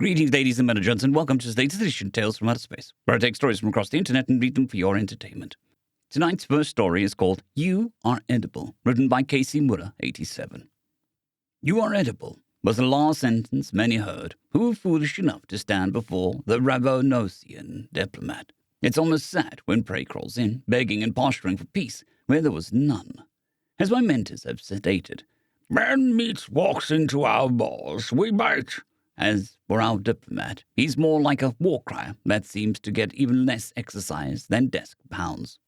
Greetings, ladies and gentlemen, and welcome to this latest edition of Tales from Outer Space, where I take stories from across the internet and read them for your entertainment. Tonight's first story is called You Are Edible, written by Casey Muller, 87. You are edible was the last sentence many heard who were foolish enough to stand before the Ravonosian diplomat. It's almost sad when prey crawls in, begging and posturing for peace where there was none. As my mentors have stated, when meat walks into our balls, we bite. As for our diplomat, he's more like a war crier that seems to get even less exercise than desk pounds.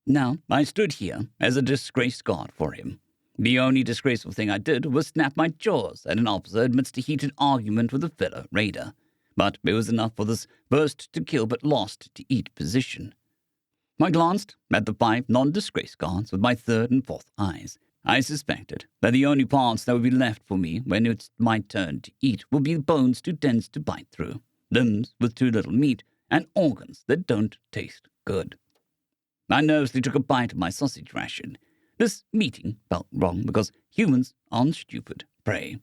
Now, I stood here as a disgraced guard for him. The only disgraceful thing I did was snap my jaws at an officer amidst a heated argument with a fellow raider. But it was enough for this first to kill but lost to eat position. I glanced at the 5 non-disgraced guards with my third and fourth eyes. I suspected that the only parts that would be left for me when it's my turn to eat would be bones too dense to bite through, limbs with too little meat, and organs that don't taste good. I nervously took a bite of my sausage ration. This meeting felt wrong because humans aren't stupid prey.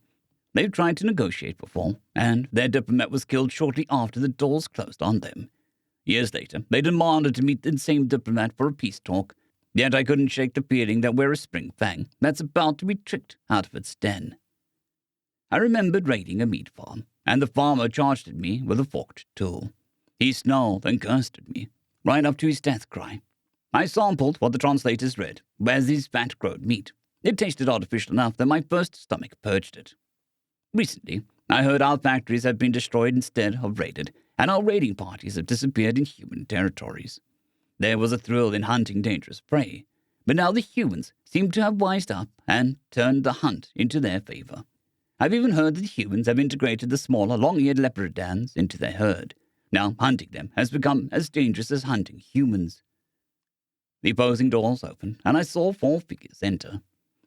They've tried to negotiate before, and their diplomat was killed shortly after the doors closed on them. Years later, they demanded to meet the same diplomat for a peace talk. Yet I couldn't shake the feeling that we're a spring fang that's about to be tricked out of its den. I remembered raiding a meat farm, and the farmer charged at me with a forked tool. He snarled and cursed at me, right up to his death cry. I sampled what the translators read, as his fat-growed meat. It tasted artificial enough that my first stomach purged it. Recently, I heard our factories have been destroyed instead of raided, and our raiding parties have disappeared in human territories. There was a thrill in hunting dangerous prey, but now the humans seem to have wised up and turned the hunt into their favor. I've even heard that humans have integrated the smaller, long-eared leopardans into their herd. Now hunting them has become as dangerous as hunting humans. The opposing doors opened, and I saw 4 figures enter.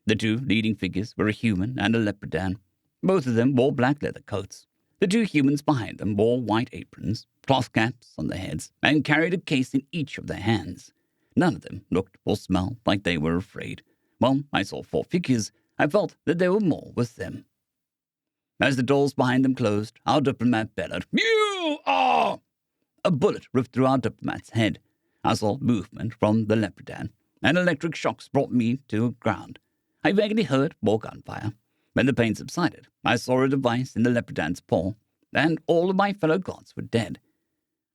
The 2 leading figures were a human and a leopardan. Both of them wore black leather coats. The 2 humans behind them wore white aprons, cloth caps on their heads, and carried a case in each of their hands. None of them looked or smelled like they were afraid. While I saw 4 figures, I felt that there were more with them. As the doors behind them closed, our diplomat bellowed, "You are!" A bullet ripped through our diplomat's head. I saw movement from the leopardan, and electric shocks brought me to the ground. I vaguely heard more gunfire. When the pain subsided, I saw a device in the leopardan's paw, and all of my fellow gods were dead.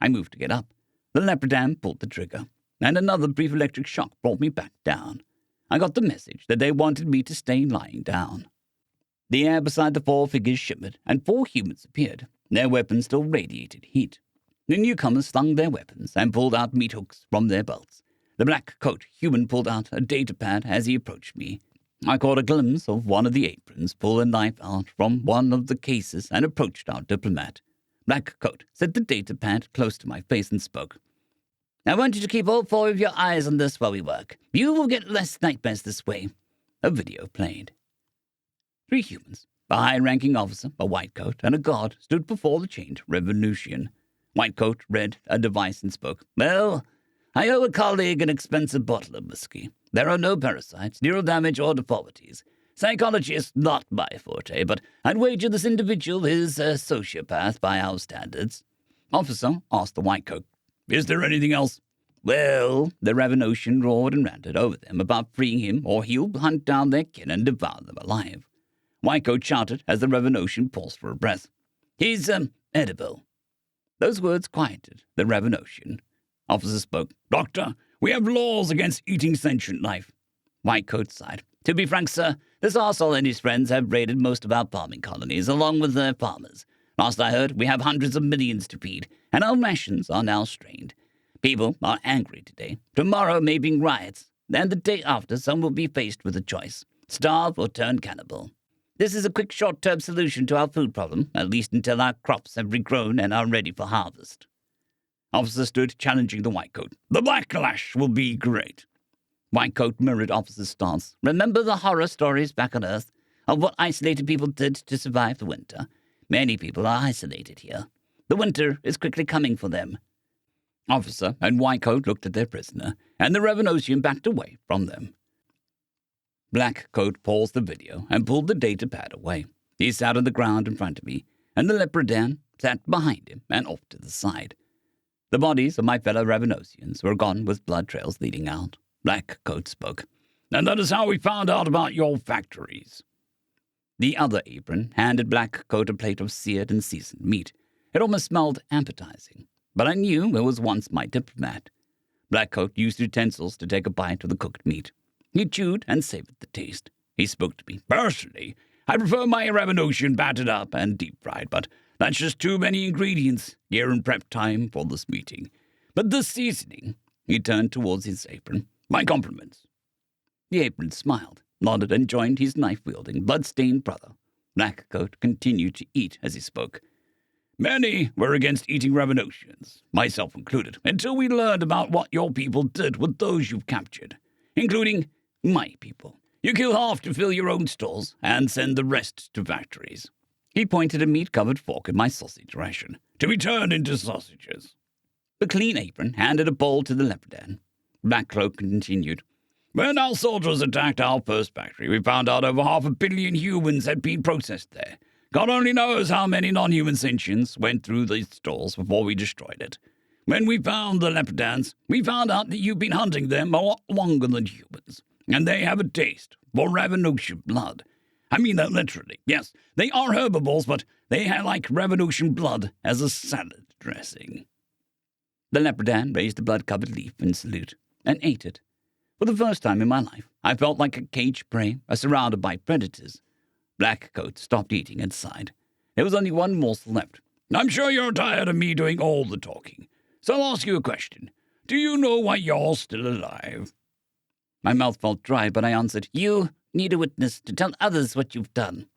I moved to get up. The leopardan pulled the trigger, and another brief electric shock brought me back down. I got the message that they wanted me to stay lying down. The air beside the 4 figures shimmered, and 4 humans appeared. Their weapons still radiated heat. The newcomers slung their weapons and pulled out meat hooks from their belts. The black coat human pulled out a data pad as he approached me. I caught a glimpse of one of the aprons pull a knife out from one of the cases and approached our diplomat. Black Coat set the data pad close to my face and spoke. "I want you to keep all 4 of your eyes on this while we work. You will get less nightmares this way." A video played. 3 humans, a high-ranking officer, a white coat, and a guard stood before the chained revolution. White Coat read a device and spoke. "Well, I owe a colleague an expensive bottle of whiskey. There are no parasites, neural damage, or deformities. Psychology is not my forte, but I'd wager this individual is a sociopath by our standards." Officer asked the white coat, "Is there anything else?" "Well," the Ravonosian roared and ranted over them about freeing him or he'll hunt down their kin and devour them alive. White Coat shouted as the Ravonosian paused for a breath. "He's, edible." Those words quieted the Ravonosian. Officer spoke. "Doctor, we have laws against eating sentient life." White Coat sighed. "To be frank, sir, this arsehole and his friends have raided most of our farming colonies, along with their farmers. Last I heard, we have hundreds of millions to feed, and our rations are now strained. People are angry today. Tomorrow may bring riots, and the day after some will be faced with a choice. Starve or turn cannibal. This is a quick short-term solution to our food problem, at least until our crops have regrown and are ready for harvest." Officer stood challenging the white coat. "The backlash will be great." White Coat mirrored Officer's stance. "Remember the horror stories back on Earth of what isolated people did to survive the winter? Many people are isolated here. The winter is quickly coming for them." Officer and White Coat looked at their prisoner, and the Ravonosian backed away from them. Black Coat paused the video and pulled the data pad away. He sat on the ground in front of me, and the leprechaun sat behind him and off to the side. The bodies of my fellow Ravenosians were gone with blood trails leading out. Black Coat spoke. "And that is how we found out about your factories." The other apron handed Black Coat a plate of seared and seasoned meat. It almost smelled appetizing, but I knew it was once my diplomat. Black Coat used utensils to take a bite of the cooked meat. He chewed and savored the taste. He spoke to me. "Personally, I prefer my Ravenosian battered up and deep-fried, but that's just too many ingredients here in prep time for this meeting. But this seasoning," he turned towards his apron, "my compliments." The apron smiled, nodded, and joined his knife-wielding, blood-stained brother. Black Coat continued to eat as he spoke. "Many were against eating Ravenosians, myself included, until we learned about what your people did with those you've captured, including my people. You kill half to fill your own stores and send the rest to factories." He pointed a meat-covered fork at my sausage ration, "to be turned into sausages." The clean apron handed a bowl to the leprechaun. Black Cloak continued. "When our soldiers attacked our first factory, we found out over 500 million humans had been processed there. God only knows how many non-human sentients went through these stores before we destroyed it. When we found the leprechauns, we found out that you've been hunting them a lot longer than humans, and they have a taste for Ravenosian blood. I mean that literally. Yes, they are herbivores, but they like Ravenosian blood as a salad dressing." The leprechaun raised a blood-covered leaf in salute and ate it. For the first time in my life, I felt like a caged prey, surrounded by predators. Black Coat stopped eating and sighed. There was only one morsel left. "I'm sure you're tired of me doing all the talking, so I'll ask you a question. Do you know why you're still alive?" My mouth felt dry, but I answered, "You need a witness to tell others what you've done."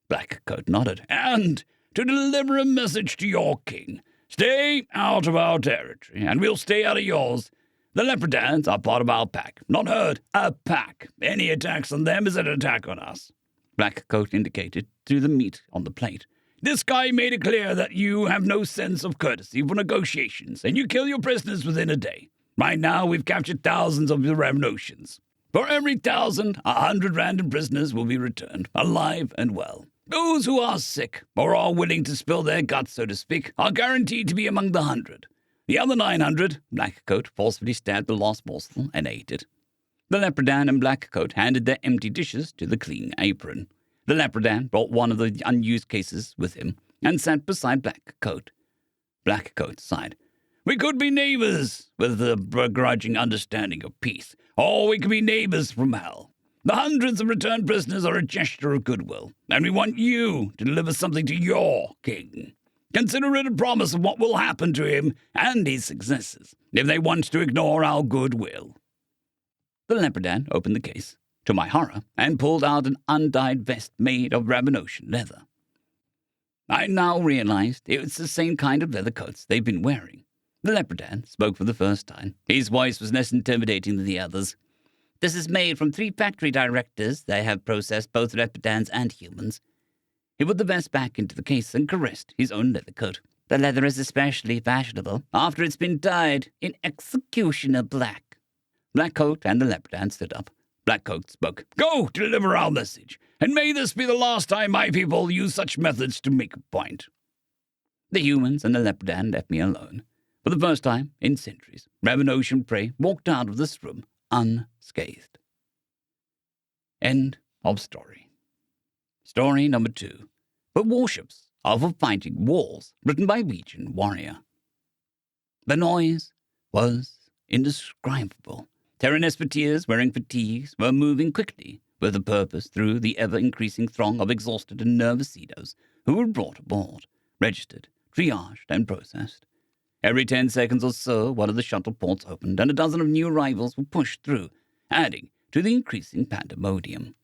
Black Coat nodded. "And to deliver a message to your king. Stay out of our territory, and we'll stay out of yours. The leprechauns are part of our pack. Not herd, a pack. Any attacks on them is an attack on us." Black Coat indicated through the meat on the plate. "This guy made it clear that you have no sense of courtesy for negotiations, and you kill your prisoners within a day. Right now, we've captured thousands of the Ravenosians. For every 1,000, 100 random prisoners will be returned, alive and well. Those who are sick, or are willing to spill their guts, so to speak, are guaranteed to be among the 100. The other 900, Black Coat forcefully stabbed the last morsel and ate it. The leprechaun and Black Coat handed their empty dishes to the clean apron. The leprechaun brought one of the unused cases with him and sat beside Black Coat. Black Coat sighed. "We could be neighbors with a begrudging understanding of peace, or we could be neighbors from hell. The hundreds of returned prisoners are a gesture of goodwill, and we want you to deliver something to your king. Consider it a promise of what will happen to him and his successors if they want to ignore our goodwill." The leprechaun opened the case, to my horror, and pulled out an undyed vest made of Ravenosian leather. I now realized it was the same kind of leather coats they've been wearing. The leprechaun spoke for the first time. His voice was less intimidating than the others. "This is made from 3 factory directors. They have processed both leprechauns and humans." He put the vest back into the case and caressed his own leather coat. "The leather is especially fashionable after it's been dyed in executioner black." Black Coat and the leprechaun stood up. Black Coat spoke. "Go deliver our message, and may this be the last time my people use such methods to make a point." The humans and the leprechaun left me alone. For the first time in centuries, Ravenosian prey walked out of this room unscathed. End of story. Story number 2. But warships are for fighting wars, written by Legion Warrior. The noise was indescribable. Terran Espeteers wearing fatigues were moving quickly with a purpose through the ever-increasing throng of exhausted and nervous Cedos who were brought aboard, registered, triaged, and processed. Every 10 seconds or so, one of the shuttle ports opened, and a dozen of new arrivals were pushed through, adding to the increasing pandemonium.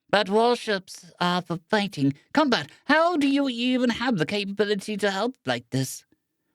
"But warships are for fighting. Combat, how do you even have the capability to help like this?"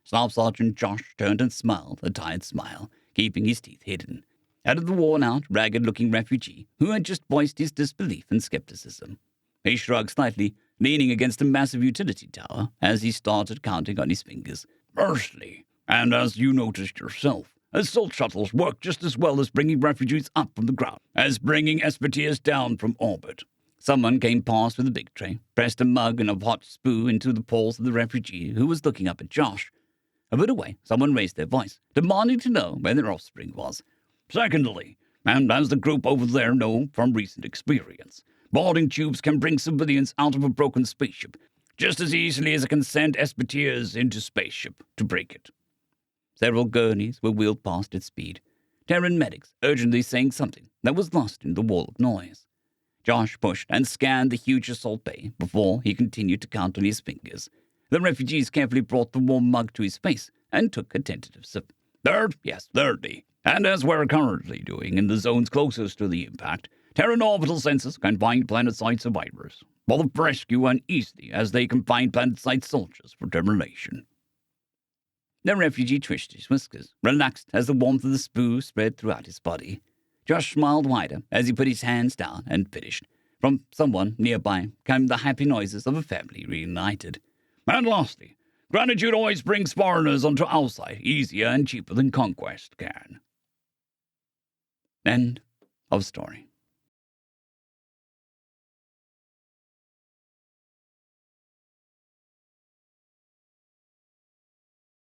Staff Sergeant Josh turned and smiled a tired smile, keeping his teeth hidden, at the worn-out, ragged-looking refugee who had just voiced his disbelief and skepticism. He shrugged slightly, leaning against a massive utility tower as he started counting on his fingers. "Firstly, and as you noticed yourself, assault shuttles work just as well as bringing refugees up from the ground as bringing Espeteers down from orbit. Someone came past with a big tray, pressed a mug and a hot spew into the paws of the refugee who was looking up at Josh. A bit away, someone raised their voice, demanding to know where their offspring was. Secondly, and as the group over there know from recent experience, boarding tubes can bring civilians out of a broken spaceship just as easily as it can send espeteers into spaceship to break it. Several gurneys were wheeled past at speed, Terran medics urgently saying something that was lost in the wall of noise. Josh pushed and scanned the huge assault bay before he continued to count on his fingers. The refugees carefully brought the warm mug to his face and took a tentative sip. Third, yes, thirdly, and as we're currently doing in the zones closest to the impact, Terran orbital sensors can find planet-side survivors, both rescue and easily as they can find planet-side soldiers for termination. The refugee twitched his whiskers, relaxed as the warmth of the spew spread throughout his body. Josh smiled wider as he put his hands down and finished. From someone nearby came the happy noises of a family reunited. And lastly, gratitude always brings foreigners onto our side easier and cheaper than conquest can. End of story.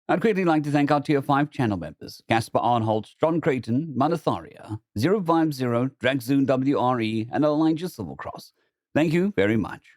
I'd quickly like to thank our Tier 5 channel members, Casper Arnholt, John Creighton, Manatharia, 050, Dragzoon WRE, and Elijah Silvercross. Thank you very much.